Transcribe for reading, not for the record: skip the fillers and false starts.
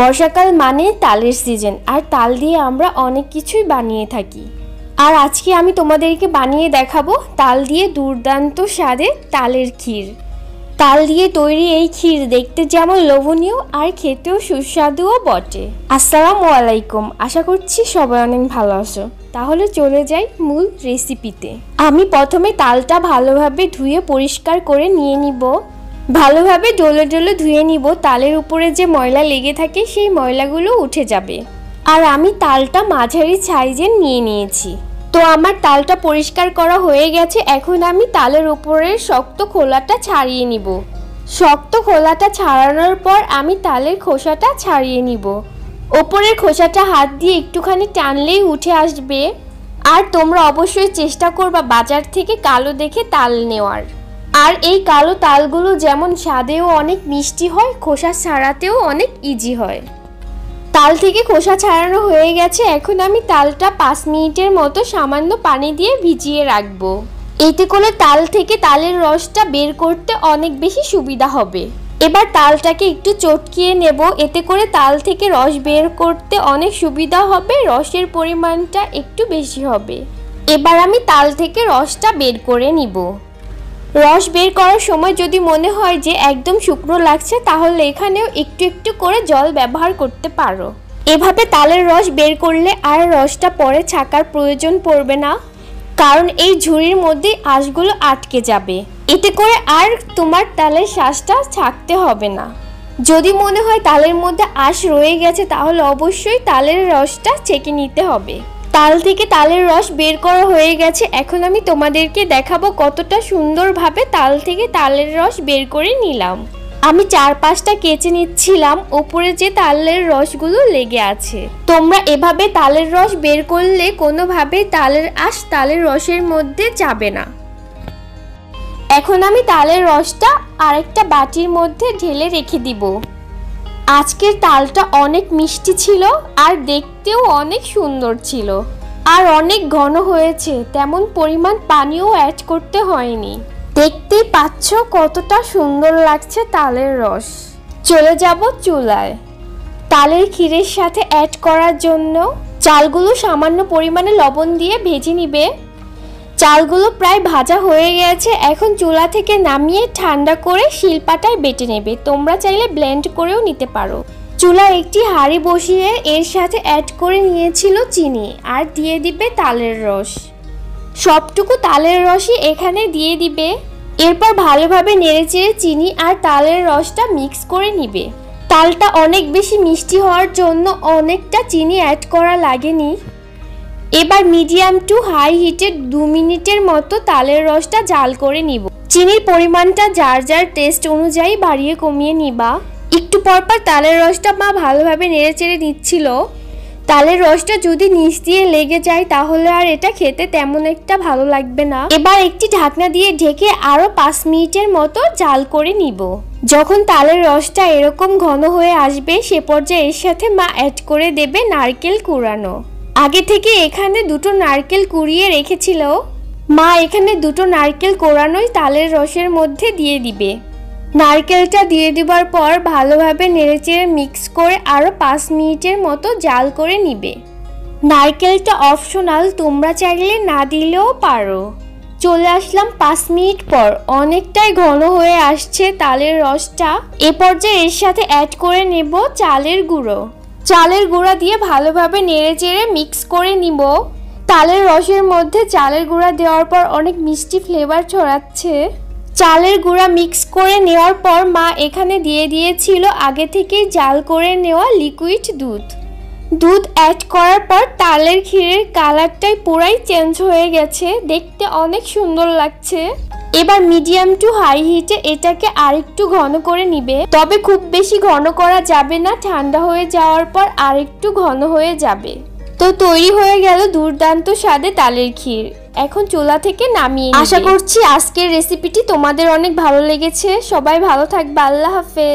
বর্ষাকাল মানে তালের সিজন, আর তাল দিয়ে আমরা অনেক কিছুই বানিয়ে থাকি। আর আজকে আমি তোমাদেরকে বানিয়ে দেখাবো তাল দিয়ে দুর্দান্ত স্বাদের তালের ক্ষীর। তাল দিয়ে তৈরি এই ক্ষীর দেখতে যেমন লোভনীয় আর খেতেও সুস্বাদুও বটে। আসসালামু আলাইকুম, আশা করছি সবাই অনেক ভালো আছো। তাহলে চলে যাই মূল রেসিপিতে। আমি প্রথমে তালটা ভালোভাবে ধুয়ে পরিষ্কার করে নিয়ে নিব। ভালোভাবে ডলে ডলে ধুয়ে নিব, তালের উপরে যে ময়লা লেগে থাকে সেই ময়লাগুলো উঠে যাবে। আর আমি তালটা মাঝারি সাইজের নিয়ে নিয়েছি। তো আমার তালটা পরিষ্কার করা হয়ে গেছে। এখন আমি তালের উপরের শক্ত খোলাটা ছাড়িয়ে নিব। শক্ত খোলাটা ছাড়ানোর পর আমি তালের খোসাটা ছাড়িয়ে নিব। ওপরের খোসাটা হাত দিয়ে একটুখানি টানলেই উঠে আসবে। আর তোমরা অবশ্যই চেষ্টা করবা বাজার থেকে কালো দেখে তাল নেওয়ার। আর এই কালো তালগুলো যেমন স্বাদেও অনেক মিষ্টি হয়, খোসা ছাড়াতেও অনেক ইজি হয়। তাল থেকে খোসা ছাড়ানো হয়ে গেছে। এখন আমি তালটা 5 মিনিটের মতো সামান্য পানি দিয়ে ভিজিয়ে রাখবো। এতে করে তাল থেকে তালের রসটা বের করতে অনেক বেশি সুবিধা হবে। এবার তালটাকে একটু চটকিয়ে নেব, এতে করে তাল থেকে রস বের করতে অনেক সুবিধা হবে, রসের পরিমাণটা একটু বেশি হবে। এবার আমি তাল থেকে রসটা বের করে নিব। রস বের করার সময় যদি মনে হয় যে একদম শুকনো লাগছে, তাহলে এখানেও একটু একটু করে জল ব্যবহার করতে পারো। এভাবে তালের রস বের করলে আর রসটা পরে ছাকার প্রয়োজন পড়বে না, কারণ এই ঝুড়ির মধ্যে আঁশগুলো আটকে যাবে। এতে করে আর তোমার তালের শাঁসটা ছাকতে হবে না। যদি মনে হয় তালের মধ্যে আঁশ রয়ে গেছে, তাহলে অবশ্যই তালের রসটা ছেঁকে নিতে হবে। তাল থেকে তালের রস বের করা হয়ে গেছে। এখন আমি তোমাদেরকে দেখাবো কতটা সুন্দরভাবে তাল থেকে তালের রস বের করে নিলাম। আমি 4-5টা কেচে নিচ্ছিলাম, উপরে যে তালের রসগুলো লেগে আছে। তোমরা এভাবে তালের রস বের করলে কোনোভাবেই তালের আঁশ তালের রসের মধ্যে যাবে না। এখন আমি তালের রসটা আরেকটা বাটির মধ্যে ঢেলে রেখে দিব। আজকের তালটা অনেক মিষ্টি ছিল আর দেখতেও অনেক সুন্দর ছিল, আর অনেক ঘন হয়েছে, তেমন পরিমাণ পানিও অ্যাড করতে হয়নি। দেখতেই পাচ্ছ কতটা সুন্দর লাগছে তালের রস। চলে যাব চুলায়। তালের ক্ষীরের সাথে অ্যাড করার জন্য চালগুলো সামান্য পরিমাণে লবণ দিয়ে ভেজে নিবে। চালগুলো প্রায় ভাজা হয়ে গেছে। এখন চুলা থেকে নামিয়ে ঠান্ডা করে শিলপাটায় বেটে নেবে। তোমরা চাইলে ব্লেন্ড করেও নিতে পারো। চুলায় একটি হাঁড়ি বসিয়ে এর সাথে অ্যাড করে নিয়েছিল চিনি, আর দিয়ে দিবে তালের রস। সবটুকু তালের রসই এখানে দিয়ে দিবে। এরপর ভালোভাবে নেড়েচেড়ে চিনি আর তালের রসটা মিক্স করে নিবে। তালটা অনেক বেশি মিষ্টি হওয়ার জন্য অনেকটা চিনি অ্যাড করা লাগেনি। এবার মিডিয়াম টু হাই হিটে 2 মিনিটের মতো তালের রসটা জাল করে নিব। চিনির পরিমাণটা যার যার টেস্ট অনুযায়ী বাড়িয়ে কমিয়ে নিবা। একটু পরপর তালের রসটা মা ভালোভাবে নেড়েচেড়ে নিচ্ছিল। তালের রসটা যদি নিচ দিয়ে লেগে যায়, তাহলে আর এটা খেতে তেমন একটা ভালো লাগবে না। এবার একটি ঢাকনা দিয়ে ঢেকে আরো 5 মিনিটের মতো জাল করে নিব। যখন তালের রসটা এরকম ঘন হয়ে আসবে, সে পর্যায়ে এর সাথে মা অ্যাড করে দেবে নারকেল কুড়ানো। আগে থেকে এখানে 2টো নারকেল কুড়িয়ে রেখেছিল। মা এখানে 2টো নারকেল কোড়ানোই তালের রসের মধ্যে দিয়ে দিবে। নারকেলটা দিয়ে দেওয়ার পর ভালোভাবে নেড়েচেড়ে মিক্স করে আরো 5 মিনিটের মতো জাল করে নিবে। নারকেলটা অপশনাল, তোমরা চাইলে না দিলেও পারো। চলে আসলাম 5 মিনিট পর। অনেকটাই ঘন হয়ে আসছে তালের রসটা। এ পর্যায়ে এর সাথে অ্যাড করে নেব চালের গুঁড়ো। চালের গুঁড়া দিয়ে ভালোভাবে নেড়েচেড়ে মিক্স করে নিব। তালের রসের মধ্যে চালের গুঁড়া দেওয়ার পর অনেক মিষ্টি ফ্লেভার ছড়াচ্ছে। চালের গুঁড়া মিক্স করে নেওয়ার পর মা এখানে দিয়ে দিয়েছিল আগে থেকেই জাল করে নেওয়া লিকুইড দুধ। দুধ অ্যাড করার পর তালের ক্ষীরের কালারটাই পুরাই চেঞ্জ হয়ে গেছে, দেখতে অনেক সুন্দর লাগছে। এবার মিডিয়াম টু হাই হিটে এটাকে আরেকটু ঘন করে নিবে। তবে খুব বেশি ঘন করা যাবে না, ঠান্ডা হয়ে যাওয়ার পর আরেকটু ঘন হয়ে যাবে। তো তৈরি হয়ে গেল দুর্দান্ত স্বাদে তালের ক্ষীর। এখন চুলা থেকে নামিয়ে নিবে। আশা করছি আজকের রেসিপিটি তোমাদের অনেক ভালো লেগেছে। সবাই ভালো থাকবে। আল্লাহ হাফেজ।